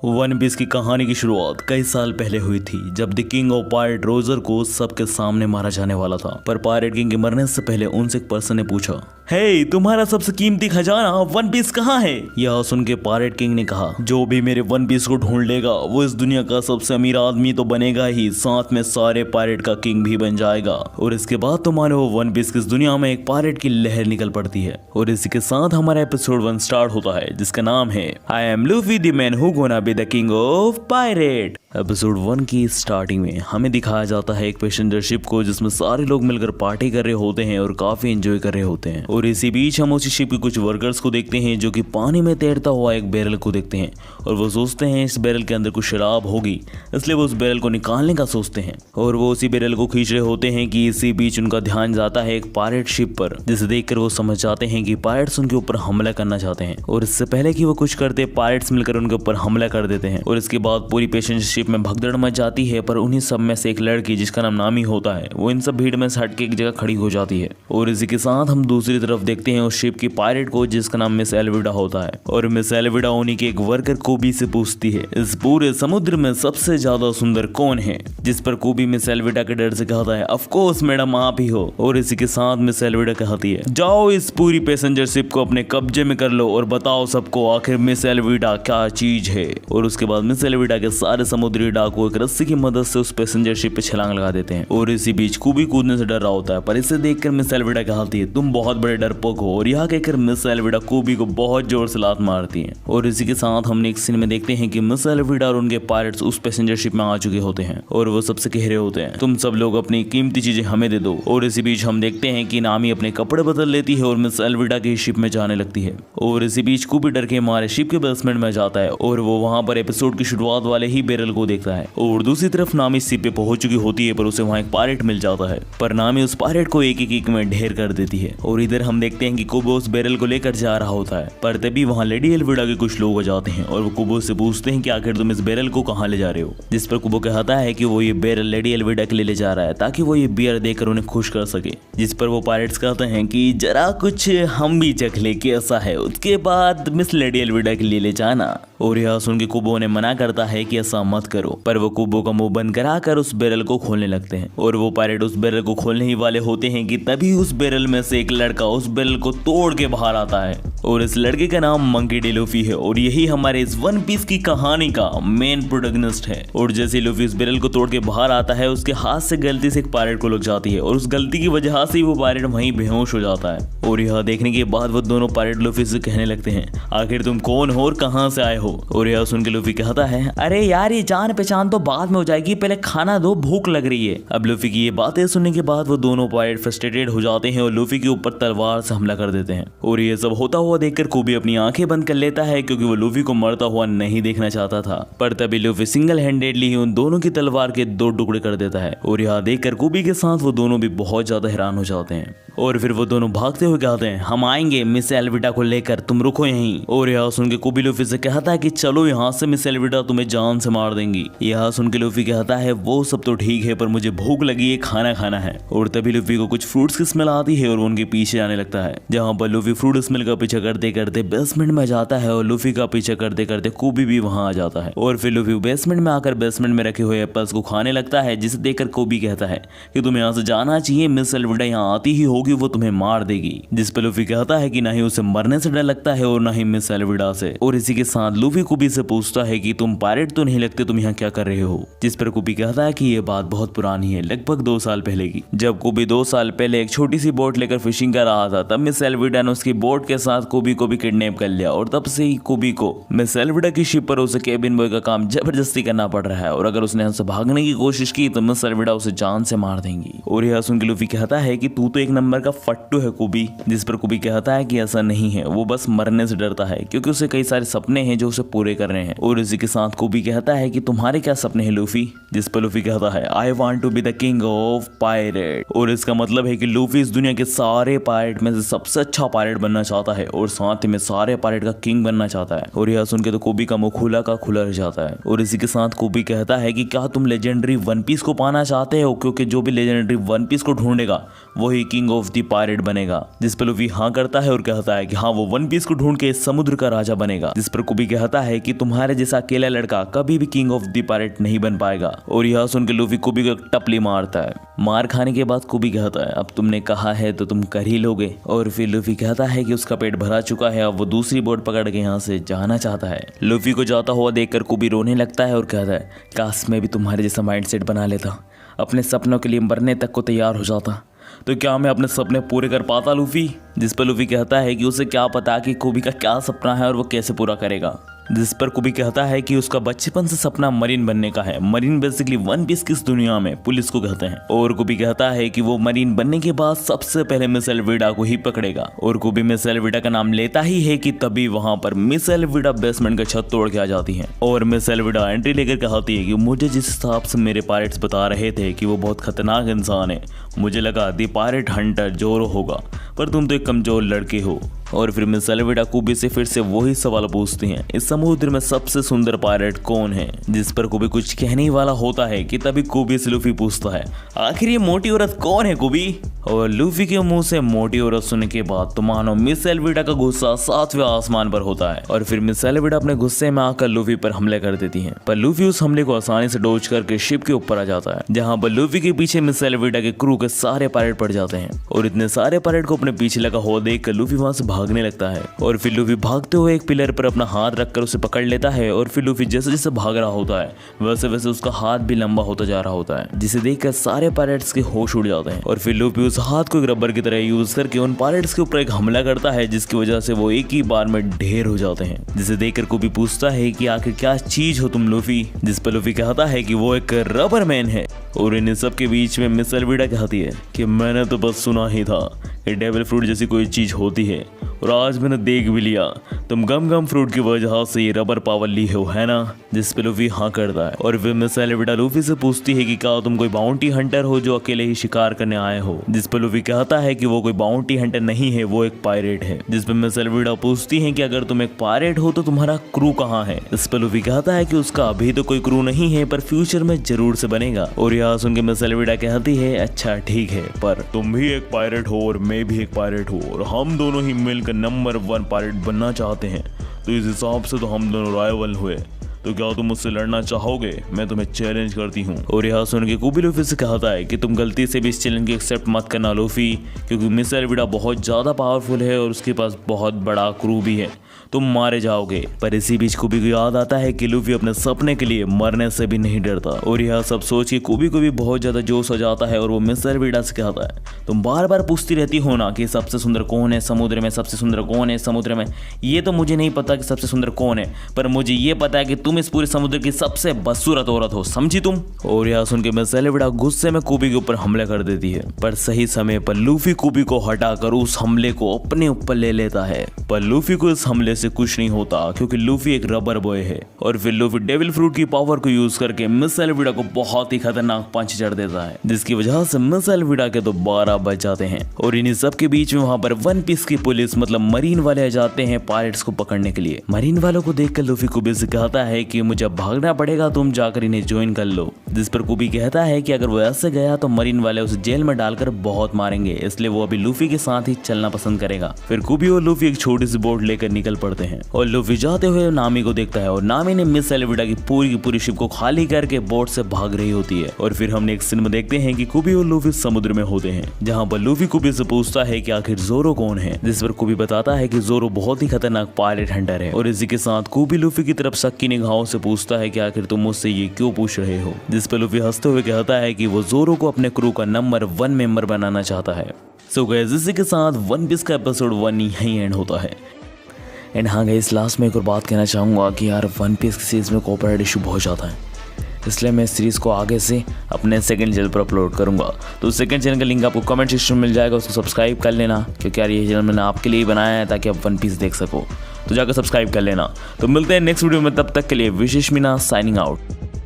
One piece की कहानी की शुरुआत कई साल पहले हुई थी जब the king of pirate Roger को सबके सामने मारा जाने वाला था। पर पायरेट किंग के मरने से पहले उनसे एक पर्सन ने पूछा, हे तुम्हारा सबसे कीमती खजाना वन पीस कहाँ है? यह सुन के पायरेट किंग ने कहा, जो भी मेरे वन पीस को ढूंढ लेगा वो इस दुनिया का सबसे अमीर आदमी तो बनेगा ही, साथ में सारे पायरेट का किंग भी बन जाएगा। और इसके बाद तो मानो वन पीस की इस दुनिया में एक पायरेट की लहर निकल पड़ती है। और इसी के साथ हमारा एपिसोड 1 स्टार्ट होता है जिसका नाम है I am Luffy the man who gonna be the king of pirate. Episode 1 की स्टार्टिंग में हमें दिखाया जाता है एक पैसेंजर शिप को जिसमें सारे लोग मिलकर पार्टी कर रहे होते हैं और काफी एंजॉय कर रहे होते हैं। और इसी बीच हम उसी शिप के कुछ वर्कर्स को देखते हैं जो कि पानी में तैरता हुआ एक बैरल को देखते हैं और वो सोचते हैं इस बैरल के अंदर कुछ शराब होगी, इसलिए वो उस बैरल को निकालने का सोचते हैं और वो उसी बैरल को खींच रहे होते हैं कि इसी बीच उनका ध्यान जाता है एक पायरेट शिप पर, जिसे देखकर वो समझ जाते हैं कि पायरेट्स उनके ऊपर हमला करना चाहते हैं। और इससे पहले कि वो कुछ करते पायरेट्स मिलकर उनके ऊपर हमला कर देते हैं और इसके बाद पूरी पैसेंजर शिप में भगदड़ मच जाती है। पर उन्हीं सब में से एक लड़की जिसका नाम नामी होता है वो इन सब भीड़ में से हट के एक जगह खड़ी हो जाती है। और इसी के साथ हम दूसरी तरफ देखते हैं उस शिप की पायरेट को जिसका नाम मिस एल्विडा होता है। और मिस एल्विडा उन्हीं के एक वर्कर कोबी से पूछती है, इस पूरे समुद्र में सबसे ज्यादा सुंदर कौन है? जिस पर कोबी मिस एल्विडा के डर से कहता है, ऑफ कोर्स मैडम आप ही हो। और इसी के साथ मिस एल्विडा कहती है, जाओ इस पूरी पैसेंजर शिप को अपने कब्जे में कर लो और बताओ सबको आखिर मिस एल्विडा क्या चीज है। और उसके बाद मिस एल्विडा के सारे समुद्री डाकू एक रस्सी की मदद से उस पैसेंजर शिप पे छलांग लगा देते हैं। और इसी बीच कोबी कूदने से डर रहा होता है, पर इसे देखकर मिस एल्विडा कहती है, तुम बहुत बड़े डरपोक हो। और यह कहकर मिस एल्विडा कोबी को बहुत जोर से लात मारती है। और इसी के साथ हमने एक सीन में देखते हैं कि मिस एल्विडा और उनके पायरेट्स उस पैसेंजर शिप में आ चुके होते हैं और वो सबसे कह रहे होते हैं, तुम सब लोग अपनी कीमती चीजें हमें दे दो। और इसी बीच हम देखते हैं कि नामी अपने कपड़े बदल लेती है और मिस एल्विडा की शिप में जाने लगती है। और इसी बीच कोबी डर के मारे शिप के बेसमेंट में जाता है और वो वहां पर एपिसोड की शुरुआत वाले ही बैरल को देखता है। और दूसरी तरफ नामी शिप पे पहुंच चुकी होती है पर उसे वहां एक पायरेट मिल जाता है, पर नामी उस पायरेट को एक में ढेर कर देती है। और इधर हम देखते हैं कि कुबो उस बैरल को लेकर जा रहा होता है, पर तभी वहां लेडी एल्विडा के कुछ लोग आ जाते हैं और वो कुबो से पूछते हैं कि आखिर तुम इस बैरल को कहां ले जा रहे हो? जिस पर कुबो कहता है कि वो ये बैरल लेडी एल्विडा के लिए ले जा रहा है ताकि वो ये बियर देकर उन्हें खुश कर सके। जिस पर वो पायरेट्स कहते हैं कि जरा कुछ हम भी चख ले कैसा है, उसके बाद मिस लेडी एल्विडा के लिए ले जाना। और यह सुन के कुबो ने मना करता है कि ऐसा मत करो, पर वो कुबो का मुंह बंद कराकर उस बैरल को खोलने लगते हैं। और वो पायरेट उस बैरल को खोलने ही वाले होते हैं कि तभी उस बैरल में से एक लड़का उस बैरल को तोड़ के बाहर आता है और इस लड़के का नाम मंकी डी लूफी है और यही हमारे इस वन पीस की कहानी का मेन प्रोटैगनिस्ट है। और जैसे लूफी उस बैरल को तोड़ के बाहर आता है उसके हाथ से गलती से एक पायरेट को लग जाती है और उस गलती की वजह से वो पायरेट वहीं बेहोश हो जाता है। और यह देखने के बाद वो दोनों पायरेट लूफी से कहने लगते हैं, आखिर तुम कौन हो और कहां से आए हो? और यह सुन के लूफी कहता है, अरे यार ये जान पहचान तो बाद में हो जाएगी, पहले खाना दो, भूख लग रही है। अब लूफी की ये बातें सुनने के बाद वो दोनों पायरेट फ्रस्ट्रेटेड हो जाते हैं और लूफी के ऊपर तलवार से हमला कर देते हैं। और ये सब होता हुआ देखकर कोबी अपनी आंखें बंद कर लेता है क्योंकि वो लूफी को मरता हुआ नहीं देखना चाहता था। पर तभी लूफी सिंगल हैंडेडली ही उन दोनों की तलवार के 2 टुकड़े कर देता है। और यह देखकर कोबी के साथ वो दोनों भी बहुत ज्यादा हैरान हो जाते हैं। और फिर वो दोनों भागते हुए कहते हैं, हम आएंगे मिस एल्विडा को लेकर, तुम रुको यहीं। और यह सुन के कोबी लूफी से कहता है कि चलो यहाँ से, मिस एल्विडा तुम्हें जान से मार देंगी। यह सुन के लूफी कहता है, वो सब तो ठीक है पर मुझे भूख लगी है, खाना खाना है। और तभी लूफी को कुछ फ्रूट्स की स्मेल आती है और वो उनके पीछे आने लगता है, जहाँ पर लूफी फ्रूट स्मेल का पीछा करते करते बेसमेंट में जाता है और लूफी का पीछा करते करते कोबी भी वहां आ जाता है। और फिर लूफी बेसमेंट में आकर बेसमेंट में रखे हुए एप्पल्स को खाने लगता है, जिसे देखकर कोबी कहता है कि तुम्हें यहाँ से जाना चाहिए, मिस एल्विडा यहाँ आती ही होगी, वो तुम्हें मार देगी। जिस पर लूफी कहता है कि ना ही उसे मरने से डर लगता है और ना ही मिस एल्विडा से। और इसी के साथ लूफी कोबी से पूछता है कि तुम पायरेट तो नहीं लगते, तुम यहाँ क्या कर रहे हो? जिस पर कोबी कहता है कि ये बात बहुत पुरानी है, लगभग 2 साल पहले की। जब कोबी 2 साल पहले एक छोटी सी बोट लेकर फिशिंग कर रहा था तब मिस एल्विडा ने उसकी बोट के साथ कोबी को भी किडनैप कर लिया और तब से ही कोबी को मिस एल्विडा की शिप पर उसे केबिन बॉय का काम जबरदस्ती करना पड़ रहा है। और अगर उसने हमसे भागने की कोशिश की तो मिस एल्विडा उसे जान से मार देंगी। और यह सुन के लूफी कहता है कि तू तो एक नंबर का फट्टू है कोबी। जिस पर कोबी कहता है कि ऐसा नहीं है, वो बस मरने से डरता है क्योंकि उसे कई सारे सपने हैं जो उसे पूरे करने हैं। और इसी के साथ कोबी कहता है कि कि तुम्हारे क्या सपने हैं लूफी। जिस पर लूफी कहता है I want to be the king of pirate. और इसका मतलब है कि लूफी इस दुनिया के सारे पायरेट में से सबसे अच्छा पायरेट बनना चाहता है और साथ में सारे पायरेट का किंग बनना चाहता है। और यह सुन के तो कोबी का मुंह खुला का खुला रह जाता है। और इसी के साथ कोबी कहता है कि क्या तुम लेजेंडरी वन पीस को पाना चाहते हो, क्योंकि जो भी लेजेंडरी वन पीस को ढूंढेगा वही किंग ऑफ द पायरेट बनेगा। जिस पर लूफी हाँ करता है और कहता है कि हाँ वो वन पीस को ढूंढ के समुद्र का राजा बनेगा। जिस पर कोबी कहता है कि तुम्हारे जैसा अकेला लड़का कभी भी किंग ऑफ द पायरेट नहीं बन पाएगा। और यह सुन के लूफी कोबी को टपली मारता है। मार खाने के बाद कोबी कहता है अब तुमने कहा है तो तुम कर ही लोगे। और फिर लूफी कहता है कि उसका पेट भरा चुका है, अब वो दूसरी बोट पकड़ के यहाँ से जाना चाहता है। लूफी को जाता हुआ देखकर कोबी रोने लगता है और कहता है काश मैं भी तुम्हारे जैसा माइंडसेट बना लेता, अपने सपनों के लिए मरने तक को तैयार हो जाता, तो क्या मैं अपने सपने पूरे कर पाता लूफी। जिस पर लूफी कहता है कि उसे क्या पता कि कोबी का क्या सपना है और वो कैसे पूरा करेगा। जिस पर कोबी कहता है कि उसका बचपन से सपना मरीन बनने का है। मरीन बेसिकली वन पीस की इस दुनिया में पुलिस को कहते हैं। और कोबी कहता है कि वो मरीन बनने के बाद सबसे पहले मिस एल्विडा को ही पकड़ेगा। और कोबी मिस एल्विडा का नाम लेता ही है कि तभी वहां पर मिस एल्विडा बेसमेंट का छत तोड़ के आ जाती है। और मिस एल्विडा एंट्री लेकर कहती है कि मुझे जिस हिसाब से मेरे पायरेट्स बता रहे थे कि वो बहुत खतरनाक इंसान है, मुझे लगा दी पायरेट हंटर जोरो होगा, पर तुम तो एक कमजोर लड़के हो। और फिर मिस एल्विडा कोबी से फिर से वही सवाल पूछती हैं, इस समुद्र में सबसे सुंदर पायरेट कौन है। जिस पर कोबी कुछ कहने ही वाला होता है कि तभी कोबी से लूफी पूछता है आखिर ये मोटी औरत कौन है कोबी। और लूफी के मुंह से मोटी औरत सुनने के बाद तो मानो मिस एल्विडा का गुस्सा 7वें आसमान पर होता है। और फिर मिस एल्विडा अपने गुस्से में आकर लूफी पर हमले कर देती है, पर लूफी उस हमले को आसानी से डोज करके शिप के ऊपर आ जाता है, जहां पर लूफी के पीछे मिस एल्विडा के क्रू के सारे पायरेट पड़ जाते हैं। और इतने सारे पायरेट को अपने पीछे लगा हुआ देखकर लूफी वहां से भागने लगता है। और फिर लूफी भागते हुए एक पिलर पर अपना हाथ रखकर उसे पकड़ लेता है। और फिर लूफी जैसे जैसे भाग रहा होता है वैसे वैसे उसका हाथ भी लंबा होता जा रहा होता है, जिसे देखकर सारे पायरेट्स के होश उड़ जाते हैं। और फिर लूफी उस हाथ को एक रबर की तरह यूज करके उन पायरेट्स के ऊपर एक हमला करता है, जिसकी वजह से वो एक ही बार में ढेर हो जाते हैं। जिसे देखकर कोबी पूछता है कि आखिर क्या चीज हो तुम लूफी। जिस पर लूफी कहता है कि वो एक रबर मैन है। और इन सब के बीच में मिस एल्विडा कहती है कि मैंने तो बस सुना ही था कि डेविल फ्रूट जैसी कोई चीज होती है और आज मैंने देख भी लिया, तुम गम फ्रूट की वजह से ये रबर पावर ली हो, है ना। जिस पे लूफी हाँ करता है। और फिर मिस एल्विडा लूफी से पूछती है कि क्या तुम कोई बाउंटी हंटर हो जो अकेले ही शिकार करने आए हो। जिस पे लूफी कहता है कि वो कोई बाउंटी हंटर नहीं है, वो एक पायरेट है। जिस पे मिस एल्विडा पूछती है कि अगर तुम एक पायरेट हो तो तुम्हारा क्रू कहाँ है। इस पे लूफी कहता है कि उसका अभी तो कोई क्रू नहीं है, पर फ्यूचर में जरूर से बनेगा। और यह सुन के मिस एल्विडा कहती है अच्छा ठीक है, पर तुम भी एक पायरेट हो और मैं भी एक पायरेट हूँ और हम दोनों ही मिलकर नंबर 1 पायरेट बनना चाहते हैं, तो इस हिसाब से तो हम दोनों राइवल हुए, तो क्या तुम मुझसे लड़ना चाहोगे। मैं तुम्हें चैलेंज करती हूँ। और यह सुन के कोबी लूफी से कहता है कि तुम गलती से भी इस चैलेंज की एक्सेप्ट मत करना लूफी, क्योंकि मिस एल्विडा बहुत ज्यादा पावरफुल है और उसके पास बहुत बड़ा क्रू भी है, तुम मारे जाओगे। पर इसी बीच कोबी को याद आता है कि लूफी अपने सपने के लिए मरने से भी नहीं डरता। और यह सब सोच के कोबी को भी बहुत ज्यादा जोश हो जाता है और वो मिस एल्विडा से कहता है तुम बार बार पूछती रहती हो ना कि सबसे सुंदर कौन है समुद्र में, सबसे सुंदर कौन है समुद्र में। ये तो मुझे नहीं पता कि सबसे सुंदर कौन है, पर मुझे ये पता है कि तुम इस पूरे समुद्र की सबसे बदसूरत औरत हो, समझी तुम। और यह सुन के मिस एल्विडा गुस्से में कोबी के ऊपर हमला कर देती है, पर सही समय पर लूफी कोबी को हटाकर उस हमले को अपने ऊपर ले लेता है। पर लूफी को इस हमले से कुछ नहीं होता, क्योंकि लूफी एक रबर बॉय है। और फिर लूफी डेविल फ्रूट की पावर को यूज करके मिस एल्विडा को बहुत ही खतरनाक पंच चढ़ देता है, जिसकी वजह से मिस एल्विडा के तो 12 बच जाते हैं। और इन्हीं सब के बीच में वहां पर वन पीस की पुलिस मतलब मरीन वाले आ जाते हैं पायरेट्स को पकड़ने के लिए। मरीन वालों को देखकर लूफी कोबी से कहता है कि मुझे भागना पड़ेगा, तुम जाकर इन्हें ज्वाइन कर लो। जिस पर कोबी कहता है कि अगर वो ऐसे गया तो मरीन वाले उसे जेल में डालकर बहुत मारेंगे, इसलिए वो अभी लूफी के साथ ही चलना पसंद करेगा। फिर कोबी और लूफी एक छोटी सी बोट लेकर निकल पड़ते हैं और लूफी जाते हुए नामी को देखता है और नामी ने मिस एल्विडा की पूरी शिप को खाली करके बोट से भाग रही होती है। और फिर हमने एक सीन में देखते हैं कि कोबी और लूफी समुद्र में होते हैं, जहां पर लूफी कोबी से पूछता है कि आखिर जोरो कौन है। जिस पर कोबी बताता है कि जोरो बहुत ही खतरनाक पायरेट हंटर है। और इसी के साथ कोबी लूफी की तरफ शक की निगाहों से पूछता है कि आखिर तुम मुझसे ये क्यों पूछ रहे हो। जिस पर लूफी हंसते हुए कहता है कि वो जोरो को अपने क्रू का नंबर 1 मेंबर बनाना चाहता है। सो गाइस, इसी के साथ वन पीस का एपिसोड 1 यहीं एंड होता है। एंड हाँ गाइस, लास्ट में एक और बात कहना चाहूँगा कि यार वन पीस की सीरीज़ में कॉपीराइट इशू बहुत ज़्यादा है, इसलिए मैं सीरीज़ को आगे से अपने सेकंड चैनल पर अपलोड करूँगा। तो सेकंड चैनल का लिंक आपको कमेंट सेक्शन में मिल जाएगा, उसको सब्सक्राइब कर लेना, क्योंकि यार ये चैनल मैंने आपके लिए ही बनाया है ताकि आप वन पीस देख सको। तो जाकर सब्सक्राइब कर लेना। तो मिलते हैं नेक्स्ट वीडियो में, तब तक के लिए विशेष मीना साइनिंग आउट।